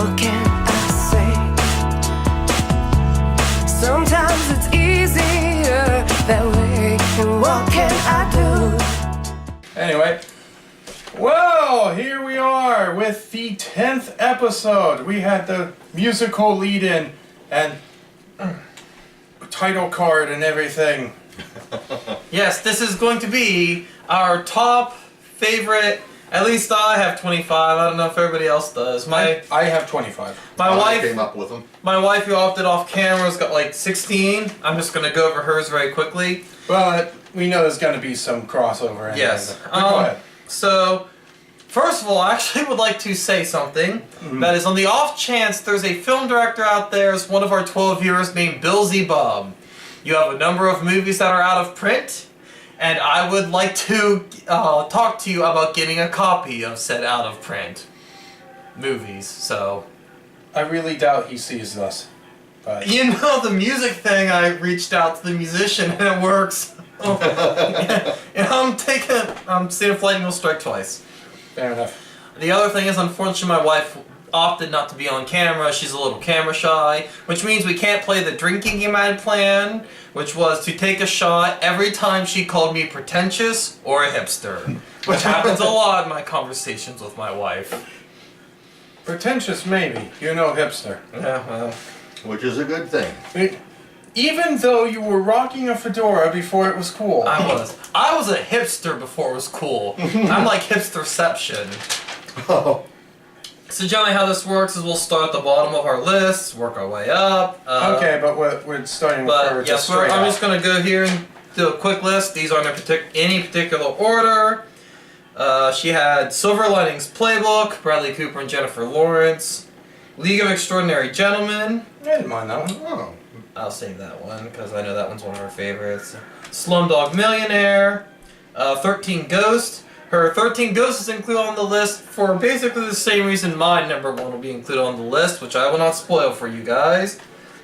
What can I say? Sometimes it's easier that way. And what can I do? Anyway, well, here we are with the 10th episode. We had the musical lead-in and title card and everything. Yes, this is going to be our top favorite. At least I have 25. I don't know if everybody else does. I have 25. My wife came up with them. My wife, who opted off camera's got like 16. I'm just going to go over hers very quickly. But we know there's going to be some crossover. Anyway. Yes. Go ahead. So, first of all, I actually would like to say something. That is, on the off chance there's a film director out there, as one of our 12 viewers, named Bill Z. Bub. You have a number of movies that are out of print, and I would like to talk to you about getting a copy of said out of print movies. So, I really doubt he sees this. But you know, the music thing, I reached out to the musician and it works. I'm seeing if lightning will strike twice. fair enough. The other thing is, unfortunately, my wife opted not to be on camera. She's a little camera shy, which means we can't play the drinking game I had planned, which was to take a shot every time she called me pretentious or a hipster, which happens a lot in my conversations with my wife. Pretentious, maybe. You're no hipster. Yeah, well. Which is a good thing. Even though you were rocking a fedora before it was cool. I was a hipster before it was cool. I'm like hipsterception. Oh. So generally how this works is we'll start at the bottom of our list, work our way up. Okay, but we're starting with her just straight I'm up. just going to go here and do a quick list. These aren't in any particular order. She had Silver Linings Playbook, Bradley Cooper and Jennifer Lawrence, League of Extraordinary Gentlemen. I didn't mind that one. Oh. I'll save that one because I know that one's one of her favorites. Slumdog Millionaire, 13 Ghosts. Her 13 Ghosts is included on the list for basically the same reason my number one will be included on the list, which I will not spoil for you guys.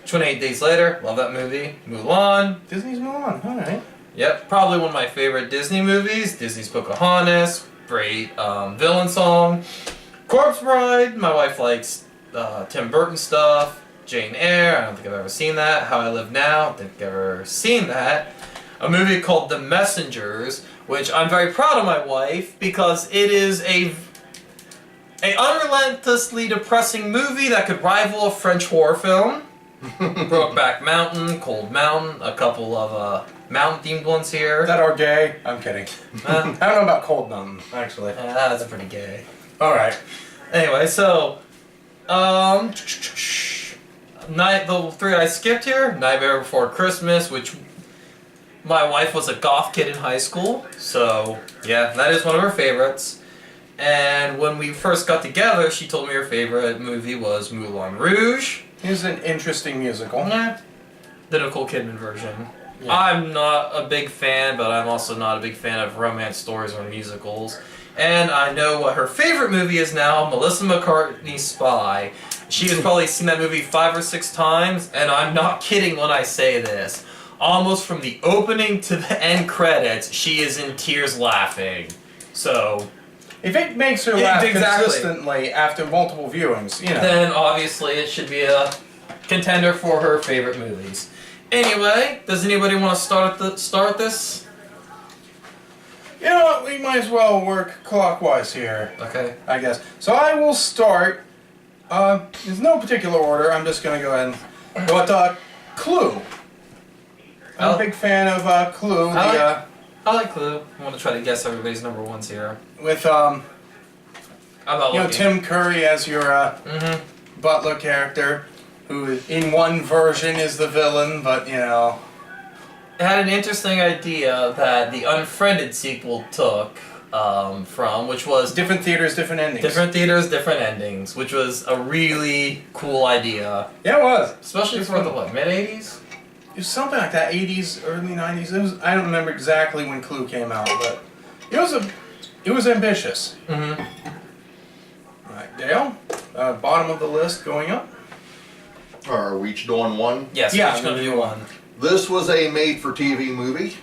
28 Days Later, love that movie. Mulan. Disney's Mulan, alright. Yep, probably one of my favorite Disney movies. Disney's Pocahontas, great villain song. Corpse Bride, my wife likes Tim Burton stuff. Jane Eyre, I don't think I've ever seen that. How I Live Now, I don't think I've ever seen that. A movie called The Messengers, which I'm very proud of my wife because it is a unrelentlessly depressing movie that could rival a French horror film. Brokeback Mountain, Cold Mountain, a couple of mountain-themed ones here. Is that our gay? I'm kidding. I don't know about Cold Mountain, actually. That's pretty gay. Alright. Anyway, so, the three I skipped here, Nightmare Before Christmas, which my wife was a goth kid in high school, so yeah, that is one of her favorites. And when we first got together, she told me her favorite movie was Moulin Rouge. Here's an interesting musical. The Nicole Kidman version. Yeah. I'm not a big fan, but I'm also not a big fan of romance stories or musicals. And I know what her favorite movie is now, Melissa McCarthy's Spy. She has probably seen that movie 5 or 6 times, and I'm not kidding when I say this. Almost from the opening to the end credits, she is in tears laughing. So, if it makes her laugh consistently after multiple viewings, you know. Then obviously it should be a contender for her favorite movies. Anyway, does anybody want to start this? You know what, we might as well work clockwise here. Okay. I guess. So I will start, there's no particular order, I'm just gonna go ahead and go with, Clue. I'm a big fan of, Clue, I like Clue. I want to try to guess everybody's number ones here. with, I'm not you know, looking. Tim Curry as your, butler character, who in one version is the villain, but, you know. It had an interesting idea that the Unfriended sequel took from, which was Different theaters, different endings. different theaters, different endings, which was a really cool idea. Yeah, it was. Especially for the, what, mid-80s? It was something like that, 80s, early 90s. It was, I don't remember exactly when Clue came out, but it was ambitious. Mm-hmm. Alright, Dale, bottom of the list going up. Are we each doing one? Yes, Yeah, we're just going to do one. This was a made-for-TV movie.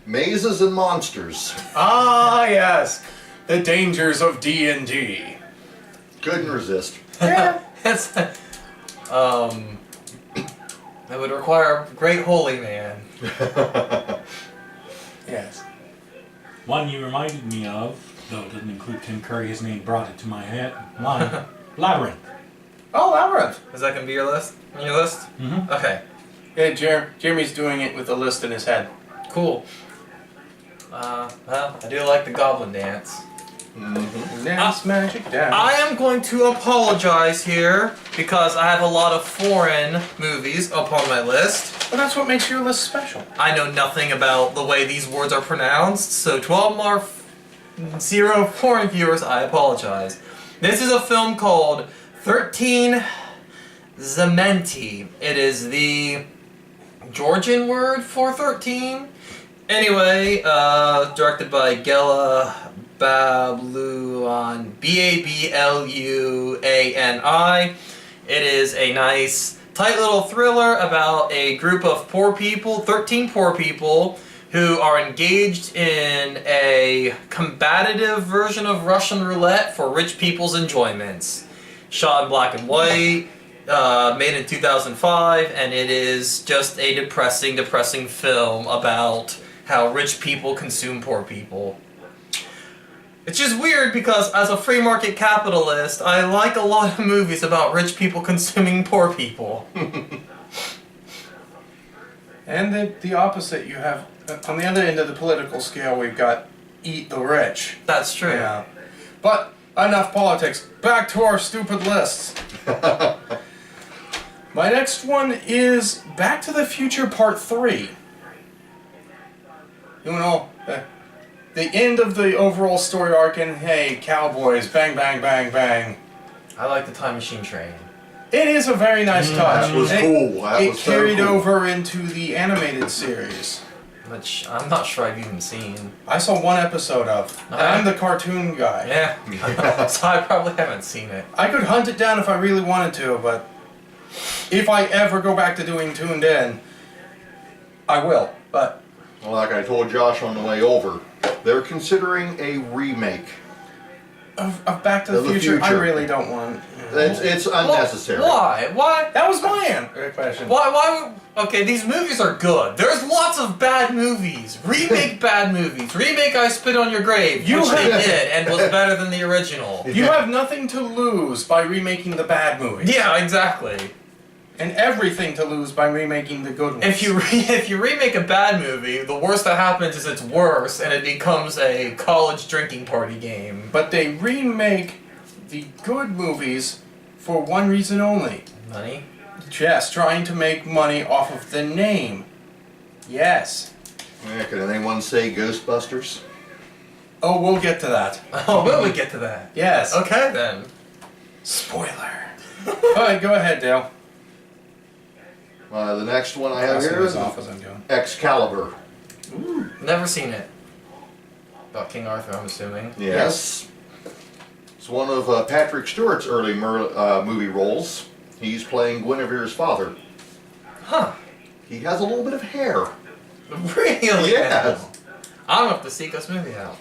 Mazes and Monsters. Ah, yes. The dangers of D&D. Couldn't resist. Yeah. It's, that would require a great holy man. Yes. One you reminded me of, though it doesn't include Tim Curry, his name brought it to my head. Mind. Labyrinth. Oh, Labyrinth. Is that gonna be your list? On your list? Mm-hmm. Okay. Yeah, Jeremy's doing it with a list in his head. Cool. Well, I do like the Goblin Dance. Dance, magic, dance. I am going to apologize here because I have a lot of foreign movies upon my list. But that's what makes your list special. I know nothing about the way these words are pronounced, so to all our zero foreign viewers, I apologize. This is a film called 13 Zementi. It is the Georgian word for 13. Anyway, directed by Gela Babluani, Babluani. It is a nice, tight little thriller about a group of poor people, 13 poor people, who are engaged in a combative version of Russian roulette for rich people's enjoyments. Shot in black and white, made in 2005, and it is just a depressing film about how rich people consume poor people. It's just weird because as a free market capitalist, I like a lot of movies about rich people consuming poor people. And the opposite, you have, on the other end of the political scale, we've got Eat the Rich. That's true. Yeah. But enough politics. Back to our stupid lists. My next one is Back to the Future Part 3. You know, the end of the overall story arc, and hey, cowboys, bang, bang, bang, bang. I like the Time Machine Train. It is a very nice touch. That was And cool. That it was so carried cool. over into the animated series. Which I'm not sure I've even seen. I saw one episode of. And I'm the cartoon guy. Yeah. So I probably haven't seen it. I could hunt it down if I really wanted to, but if I ever go back to doing Tuned In, I will. But Well, like I told Josh on the way over, they're considering a remake. of Back to the Of the Future, I future. really don't want. It's unnecessary. Why? Why? That was my question. Why? Okay, these movies are good. There's lots of bad movies. Remake bad movies. Remake I Spit on Your Grave, You which they have- did and was better than the original. You have nothing to lose by remaking the bad movies. Yeah, exactly. And everything to lose by remaking the good ones. If you remake a bad movie, the worst that happens is it's worse and it becomes a college drinking party game. But they remake the good movies for one reason only. Money? Just trying to make money off of the name. Yes. Yeah, can anyone say Ghostbusters? Oh, we'll get to that. Oh, will we get to that? Yes. Okay then. Spoiler. Alright, go ahead, Dale. The next one I have Crossing here this is off as I'm going. Excalibur. Never seen it. About King Arthur, I'm assuming. Yes. It's one of Patrick Stewart's early movie roles. He's playing Guinevere's father. Huh. He has a little bit of hair. Really? Yes. I'm gonna have to seek this movie out.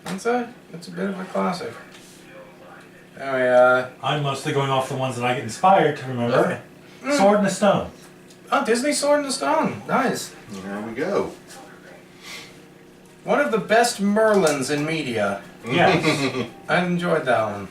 It's a bit of a classic. Oh, I'm mostly going off the ones that I get inspired to remember. Sword and the Stone. oh, Disney Sword in the Stone. Nice. There we go. One of the best Merlins in media. Yes. I enjoyed that one.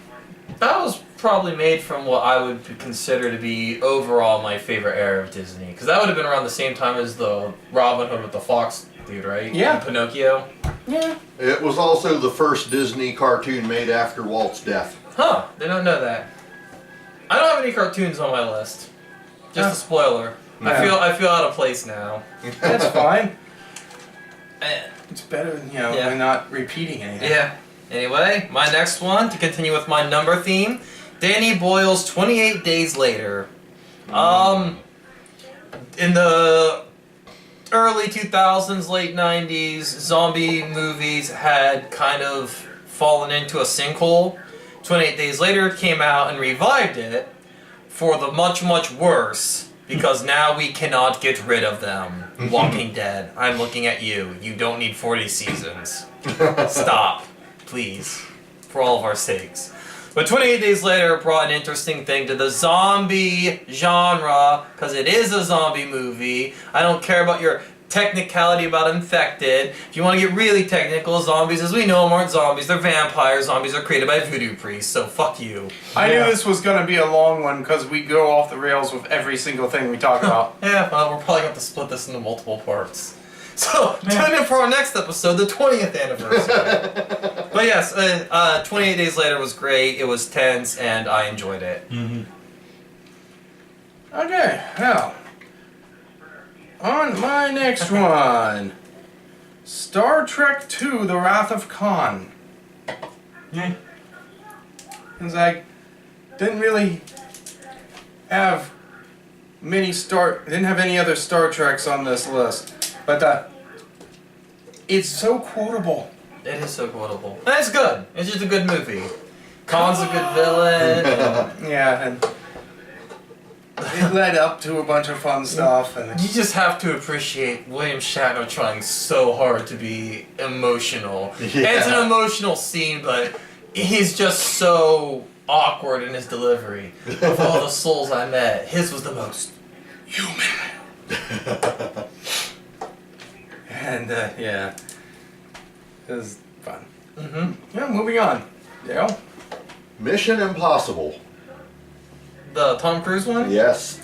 That was probably made from what I would consider to be overall my favorite era of Disney. Because that would have been around the same time as the Robin Hood with the Fox dude, right? Yeah. And Pinocchio. Yeah. It was also the first Disney cartoon made after Walt's death. Huh, did not know that. I don't have any cartoons on my list. Just a spoiler. Yeah. I feel out of place now. That's fine. Eh, It's better, Yeah. than not repeating anything. Yeah. Anyway, my next one, to continue with my number theme, Danny Boyle's 28 Days Later. In the early 2000s, late 90s, zombie movies had kind of fallen into a sinkhole. 28 Days Later came out and revived it for the much, much worse, because now we cannot get rid of them. Walking Dead, I'm looking at you. You don't need 40 seasons. Stop, please, for all of our sakes. But 28 Days Later brought an interesting thing to the zombie genre, because it is a zombie movie. I don't care about your technicality about infected. If you want to get really technical, zombies, as we know them, aren't zombies. They're vampires. Zombies are created by voodoo priests, so fuck you. I knew this was going to be a long one because we go off the rails with every single thing we talk about. Yeah, well, we're probably going to have to split this into multiple parts. So, tune in for our next episode, the 20th anniversary. But yes, 28 Days Later was great. It was tense, and I enjoyed it. Mm-hmm. Okay, now, on my next one, Star Trek II: The Wrath of Khan. Yeah. Because I didn't really have didn't have any other Star Treks on this list, but it's so quotable. It is so quotable. And it's good. It's just a good movie. Khan's a good villain. And Yeah, and it led up to a bunch of fun stuff, and you just have to appreciate William Shatner trying so hard to be emotional. Yeah. And it's an emotional scene, but he's just so awkward in his delivery. Of all the souls I met, his was the most human. and yeah, it was fun. Mm-hmm. Yeah, moving on. Dale? Mission Impossible. The Tom Cruise one? Yes.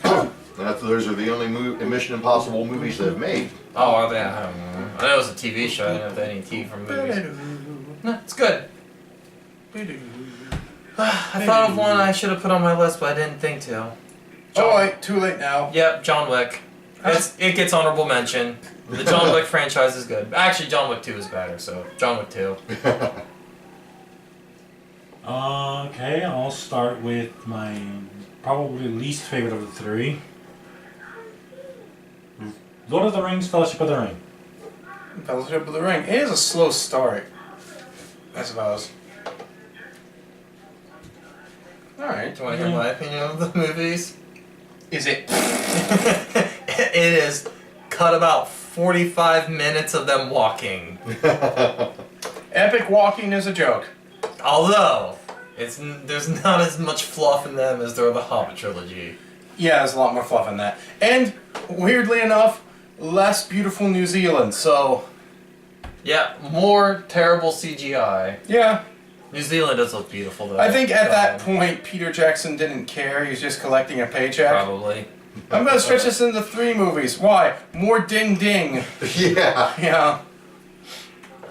Those are the only Mission Impossible movies they've made. Oh, are they? I don't know. I know it was a TV show. I didn't know if they had any TV from movies. No, it's good. I thought of one I should have put on my list, but I didn't think to. Oh, wait, too late now. Yep, John Wick. It gets honorable mention. The John Wick franchise is good. Actually, John Wick 2 is better, so John Wick 2. Okay, I'll start with my probably least favorite of the three. Lord of the Rings, Fellowship of the Ring. Fellowship of the Ring. It is a slow start, I suppose. Alright. Do you want to hear my opinion of the movies? Is it? It is cut about 45 minutes of them walking. Epic walking is a joke. Although, there's not as much fluff in them as there are the Hobbit trilogy. Yeah, there's a lot more fluff in that. And, weirdly enough, less beautiful New Zealand, so... Yeah, more terrible CGI. Yeah. New Zealand does look beautiful though. I think at that point, Peter Jackson didn't care. He was just collecting a paycheck. Probably. I'm gonna stretch this into 3 movies. Why? More ding ding. Yeah. Yeah.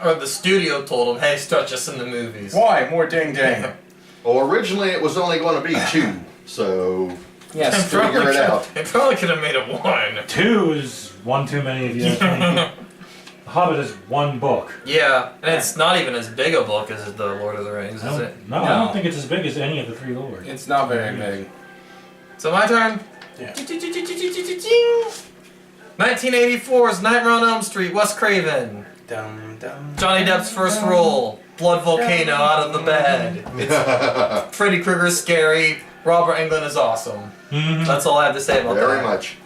Or the studio told him, hey, stretch us in the movies. Why? More ding ding. Well, originally it was only going to be 2, so Yes. figure it out. They probably could have made it 1. 2 is one too many of you. The Hobbit is one book. Yeah, and it's not even as big a book as the Lord of the Rings, is it? No, I don't think it's as big as any of the three lords. It's not very big. So my turn. Yeah. 1984's Nightmare on Elm Street, Wes Craven. Dum, dum, Johnny Depp's first role, blood volcano out of the bed. Freddy Krueger's scary, Robert Englund is awesome. Mm-hmm. That's all I have to say about Very that. much.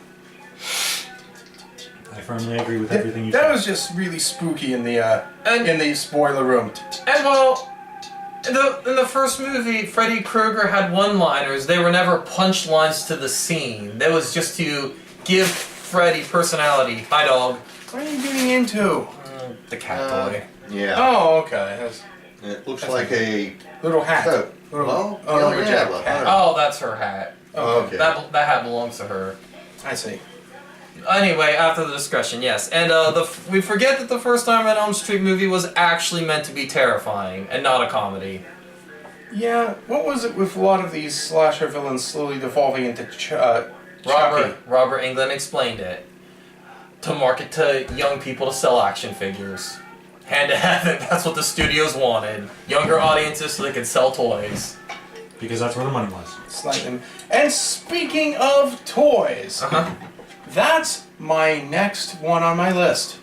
I firmly agree with everything you That said. was just really spooky in the spoiler room. And well, in the first movie, Freddy Krueger had one-liners. They were never punchlines to the scene. That was just to give Freddy personality. Hi, dog. What are you getting into? The cat toy. Yeah. Oh, okay. That's It looks like a little hat. coat. Little, Oh, lumberjack yeah. hat. Oh, that's her hat. Okay. That hat belongs to her. I see. Anyway, after the discussion, yes. And we forget that the first time an Elm Street movie was actually meant to be terrifying and not a comedy. Yeah, what was it with a lot of these slasher villains slowly devolving into Chucky? Robert Englund explained it. To market to young people to sell action figures. Hand to heaven, that's what the studios wanted. Younger audiences so they could sell toys. Because that's where the money was. Slightly. And speaking of toys, that's my next one on my list.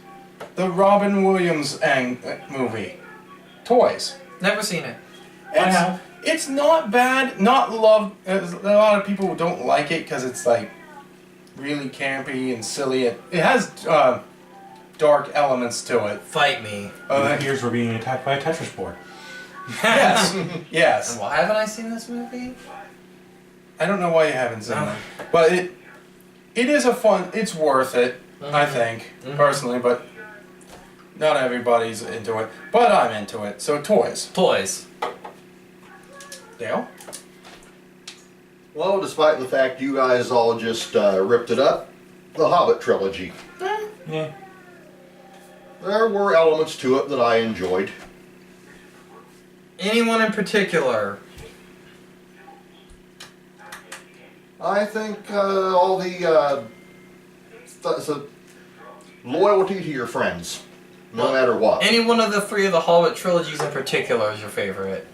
The Robin Williams movie. Toys. Never seen it. I have. It's not bad, not loved. A lot of people don't like it because it's like really campy and silly. It has dark elements to it. Fight me. Your ears were being attacked by a Tetris board. Yes. Yes. And why haven't I seen this movie? I don't know why you haven't seen it, but it is a fun. It's worth it, I think, personally. But not everybody's into it. But I'm into it. So toys. Toys. Dale. Well, despite the fact you guys all just ripped it up, the Hobbit trilogy. Yeah. There were elements to it that I enjoyed. Anyone in particular? I think all the loyalty to your friends, no matter what. Any one of the three of the Hobbit trilogies in particular is your favorite?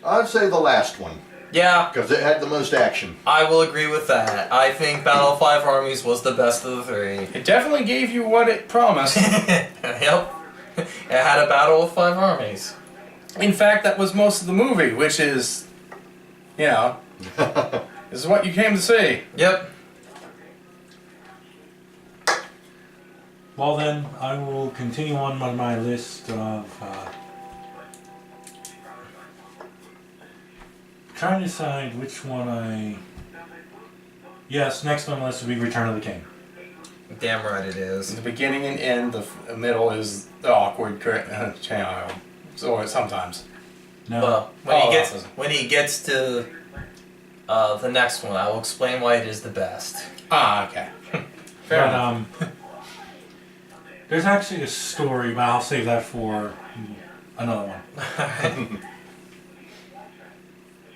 I'd say the last one, Yeah, because it had the most action. I will agree with that. I think Battle of Five Armies was the best of the three. It definitely gave you what it promised. Yep. It had a battle with 5 armies. In fact, that was most of the movie, which is, you know, this is what you came to see. Yep. Well then, I will continue on my list of trying to decide which one I. Yes, next on the list will be Return of the King. Damn right it is. The beginning and end, the middle is the awkward channel. So sometimes. No. Well, Oh, when he gets to the next one, I will explain why it is the best. Ah, okay. Fair But enough. there's actually a story, but I'll save that for another one.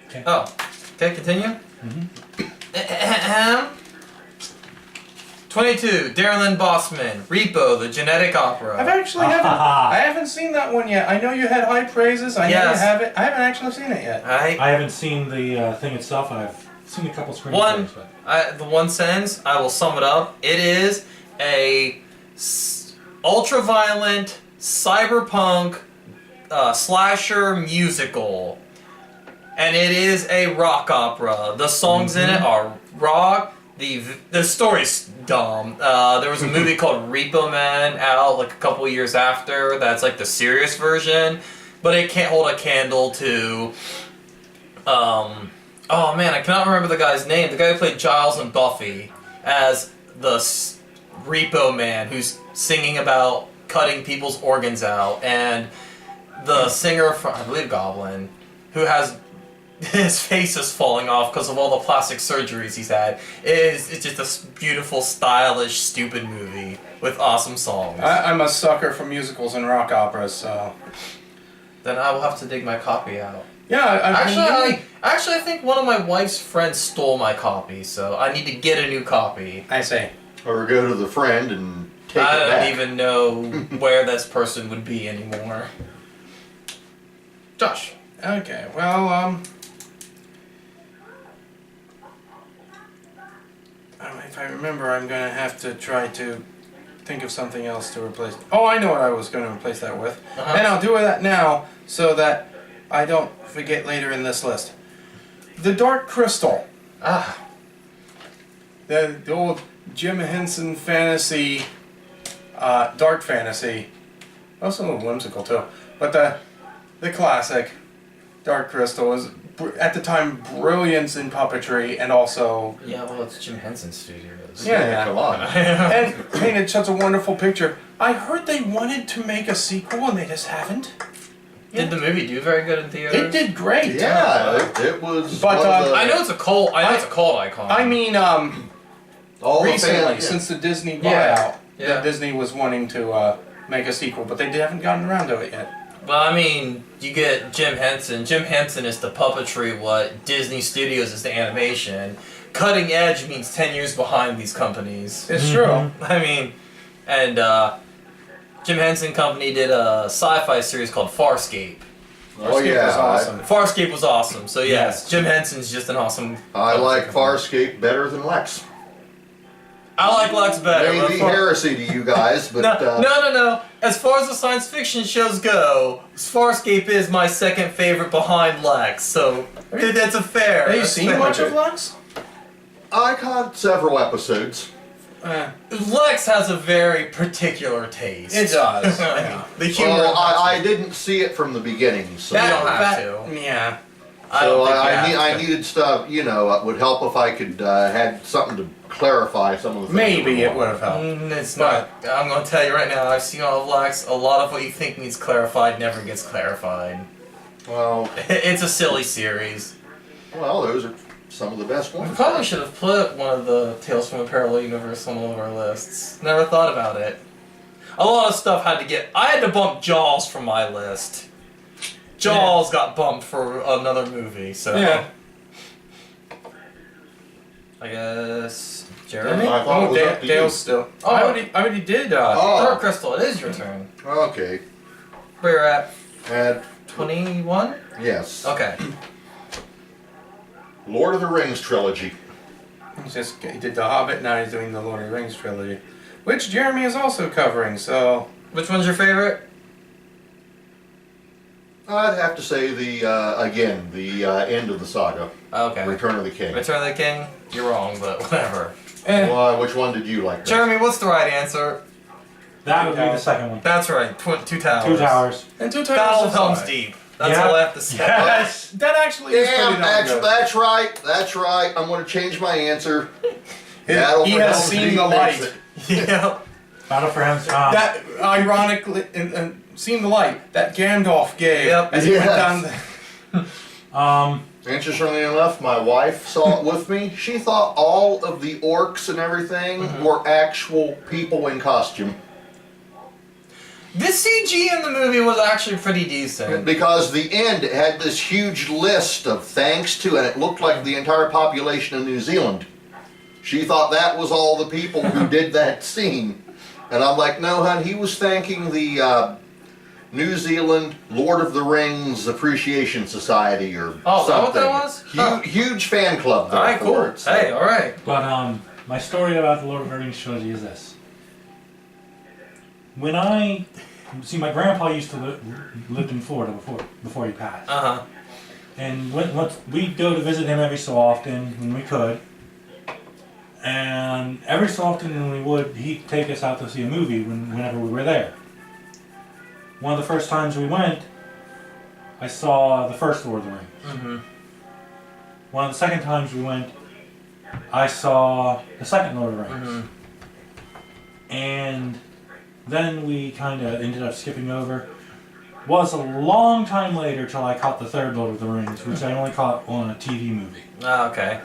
Okay. Oh, okay, continue. 22, Darren Lynn Bossman, Repo, the Genetic Opera. I've actually I haven't seen that one yet. I know you had high praises. I know you Yes. have it. I haven't actually seen it yet. Alright. I haven't seen the thing itself. I've seen a couple screenshots. The one sentence, I will sum it up. It is a ultra-violent, cyberpunk, slasher musical. And it is a rock opera. The songs in it are rock. The story's dumb. There was a movie called Repo Man out like a couple years after. That's like the serious version. But it can't hold a candle to... oh man, I cannot remember the guy's name. The guy who played Giles and Buffy as the Repo Man, who's singing about cutting people's organs out, and the singer from, I believe, Goblin, who has his face is falling off because of all the plastic surgeries he's had. It's just a beautiful, stylish, stupid movie with awesome songs. I'm a sucker for musicals and rock operas, so... Then I will have to dig my copy out. Yeah, Actually, I think one of my wife's friends stole my copy, so I need to get a new copy. I say. Or go to the friend and take I it don't back. even know where this person would be anymore. Josh. Okay, well, if I remember, I'm gonna have to try to think of something else to replace. Oh, I know what I was going to replace that with. And I'll do that now so that I don't forget later in this list. The Dark Crystal. Ah. The old Jim Henson fantasy, dark fantasy. Also a little whimsical too. But the classic Dark Crystal was at the time brilliance in puppetry and also Yeah, well, it's Jim Henson Studios. Yeah. Come on. and painted such a wonderful picture. I heard they wanted to make a sequel and they just haven't. Did the movie do very good in theaters? It did great. Yeah, it was. But, one of the, I know it's a cult. I know it's a cult icon. I mean, all the recently, fans- since the Disney buyout, Yeah. that Disney was wanting to make a sequel, but they haven't gotten around to it yet. Well, I mean, you get Jim Henson. Jim Henson is the puppetry, what Disney Studios is the animation. Cutting edge means 10 years behind these companies. It's true. I mean, and Jim Henson Company did a sci-fi series called Farscape. Oh Farscape yeah, was awesome. Farscape was awesome, so yes, Jim Henson's just an awesome... I like Farscape better than Lex. I like Lex better. but Maybe heresy to you guys, but No. As far as the science fiction shows go, Farscape is my second favorite behind Lex, so that's a fair. Have you that's seen fair. much of Lux? I caught several episodes. Lex has a very particular taste. It does. Yeah. The humor. Well, I didn't see it from the beginning, so You don't have to. Yeah. don't think you have I to. needed stuff. You know, it would help if I could had something to clarify some of the things. Maybe that it were would have helped. It's not. I'm going to tell you right now, I've seen all of Lex. A lot of what you think needs clarified never gets clarified. wrong. It's a silly series. Well, those are some of the best We ones. probably should have put one of the Tales from a Parallel Universe on one of our lists. Never thought about it. A lot of stuff had to get. I had to bump Jaws from my list. Jaws got bumped for another movie, so. Yeah. I guess. Jeremy? I thought it was up to you. Dale's still. Oh. I already did. Oh. Dark Crystal, it is your turn. Okay. We're at And 21? yes, Okay. Lord of the Rings trilogy. He did The Hobbit, now he's doing the Lord of the Rings trilogy. Which Jeremy is also covering, so... Which one's your favorite? I'd have to say the end of the saga, Okay. Return of the King. Return of the King? You're wrong, but whatever. Well, which one did you like? best? Jeremy, what's the right answer? That would be the second one. That's right, Two Towers. 2 Towers. And Two Battle Towers of is Helm's fine. Deep. That's Yeah. all I have to say. Yes! That actually is Damn, pretty darn good. that's right. That's right. I'm going to change my answer. He Battle for has Helm's seen Deep the makes light. it. Yeah. Battle for Helm's That, ironically, and seen the light that Gandalf gave Yep. as he went Yes. down the... Interestingly enough, my wife saw it with me. She thought all of the orcs and everything were actual people in costume. The CG in the movie was actually pretty decent. Because the end had this huge list of thanks to, and it looked like the entire population of New Zealand. She thought that was all the people who did that scene. And I'm like, no, hon, he was thanking the New Zealand Lord of the Rings Appreciation Society or Oh, is that what something. that was? Huh. Huge fan club there Alright, for cool. it, so. Hey, alright. But my story about the Lord of the Rings trilogy is this. When I see, my grandpa used to lived in Florida before he passed, Uh-huh. and we'd go to visit him every so often when we could. And every so often when we would, he'd take us out to see a movie whenever we were there. One of the first times we went, I saw the first Lord of the Rings. Mm-hmm. One of the second times we went, I saw the second Lord of the Rings. Mm-hmm. And then we kind of ended up skipping over. Was a long time later till I caught the third Lord of the Rings, which I only caught on a TV movie. Ah, okay.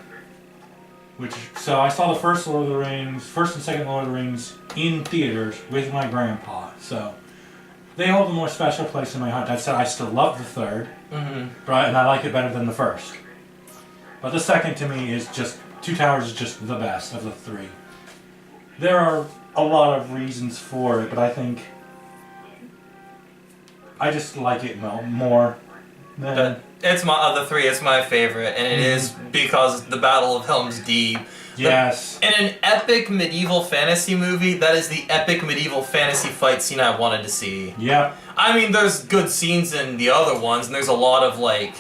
So I saw the first Lord of the Rings, first and second Lord of the Rings in theaters with my grandpa. So they hold a more special place in my heart. That said, I still love the third, Mm-hmm. and I like it better than the first. But the second to me is just, Two Towers is just the best of the three. There are a lot of reasons for it, but I think I just like it more than... But it's my other three. It's my favorite, and it is because the Battle of Helm's Deep. Yes. In an epic medieval fantasy movie, that is the epic medieval fantasy fight scene I wanted to see. Yep. I mean, there's good scenes in the other ones, and there's a lot of, like,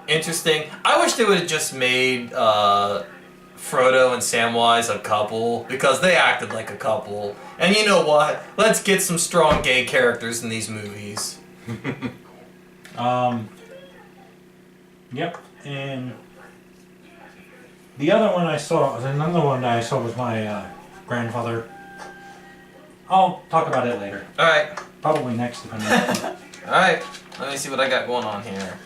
interesting... I wish they would have just made Frodo and Samwise a couple, because they acted like a couple. And you know what? Let's get some strong gay characters in these movies. Yep, and the other one I saw, another one that I saw with my grandfather. I'll talk about it later. Alright. Probably next, if I'm not. Alright, let me see what I got going on here.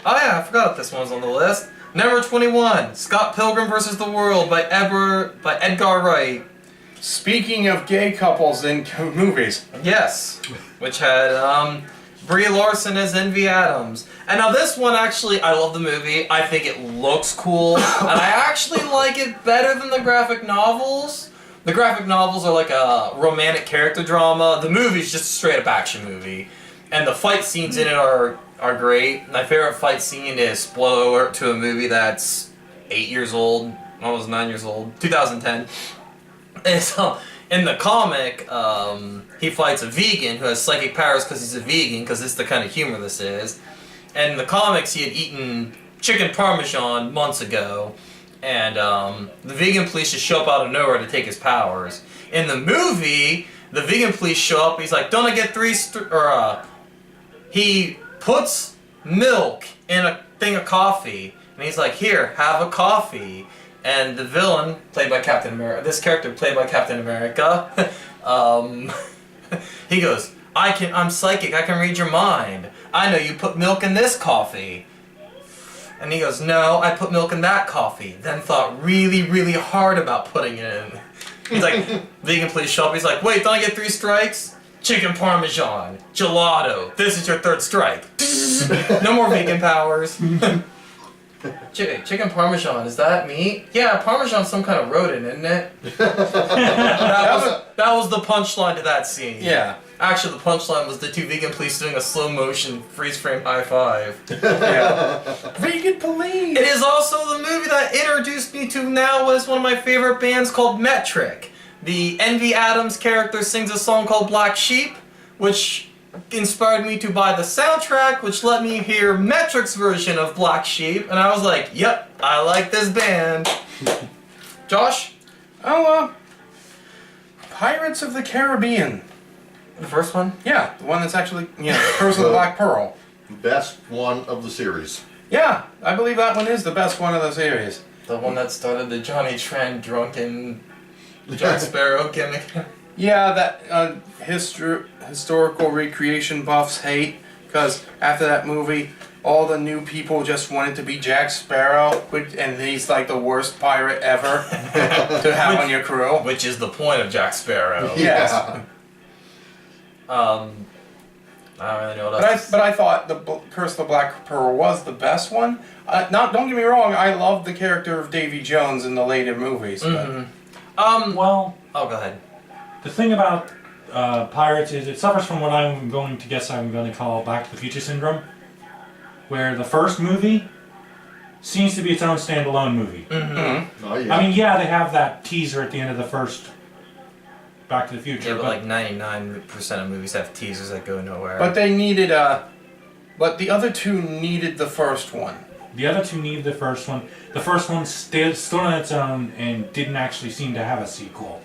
Oh yeah, I forgot this one's on the list. Number 21, Scott Pilgrim vs. the World by Edgar Wright. Speaking of gay couples in movies, Yes, which had Brie Larson as Envy Adams. And now this one, actually, I love the movie. I think it looks cool, and I actually like it better than the graphic novels. The graphic novels are like a romantic character drama. The movie's just a straight-up action movie. And the fight scenes in it are great. My favorite fight scene is, spoiler alert, to a movie that's 8 years old, almost 9 years old, 2010. It's, in the comic, he fights a vegan who has psychic powers because he's a vegan, because this is the kind of humor this is. And in the comics, he had eaten chicken parmesan months ago, and the vegan police just show up out of nowhere to take his powers. In the movie, the vegan police show up. He's like, "Don't I get 3?" He puts milk in a thing of coffee, and he's like, "Here, have a coffee." And the villain, played by Captain America, this character played by Captain America, he goes, I'm psychic, I can read your mind. I know you put milk in this coffee. And he goes, "No, I put milk in that coffee." Then thought really, really hard about putting it in. He's like, vegan police show up, he's like, "Wait, don't I get 3 strikes? Chicken parmesan, gelato, this is your 3rd strike." No more vegan powers. Chicken parmesan, is that meat? Yeah, parmesan's some kind of rodent, isn't it? that was the punchline to that scene. Yeah. Actually, the punchline was the 2 vegan police doing a slow motion freeze frame high five. Yeah. Vegan police! It is also the movie that introduced me to now was one of my favorite bands called Metric. The Envy Adams character sings a song called Black Sheep, which inspired me to buy the soundtrack, which let me hear Metric's version of Black Sheep, and I was like, "Yep, I like this band." Josh? Oh, Pirates of the Caribbean. The first one? Yeah, the one that's actually, Curse of the Black Pearl. Best one of the series. Yeah, I believe that one is the best one of the series. The one that started the Johnny Trent drunken Jack Sparrow gimmick. Yeah, that historical recreation buffs hate, because after that movie, all the new people just wanted to be Jack Sparrow, and he's like the worst pirate ever to have on your crew. Which is the point of Jack Sparrow. Yes. I don't really know what else. But I thought the Curse of the Black Pearl was the best one. Don't get me wrong, I love the character of Davy Jones in the later movies. Mm-hmm. Well, Oh, go ahead. the thing about Pirates is it suffers from what I'm going to call Back to the Future syndrome, where the first movie seems to be its own standalone movie. Mm-hmm. Oh, yeah. I mean, yeah, they have that teaser at the end of the first Back to the Future. Yeah, but like 99% of movies have teasers that go nowhere. But they needed but the other 2 needed the first one. The other 2 needed the first one. The first one stood on its own and didn't actually seem to have a sequel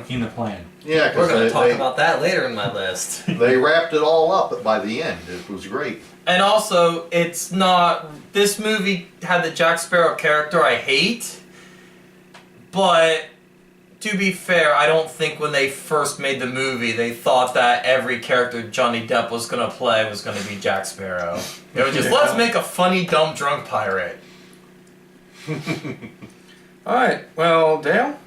in the plan. Yeah, We're because going to talk about that later in my list. they wrapped it all up by the end. It was great. And also, it's not... This movie had the Jack Sparrow character I hate, but to be fair, I don't think when they first made the movie, they thought that every character Johnny Depp was going to play was going to be Jack Sparrow. It was just, let's make a funny, dumb, drunk pirate. Alright, well, Dale?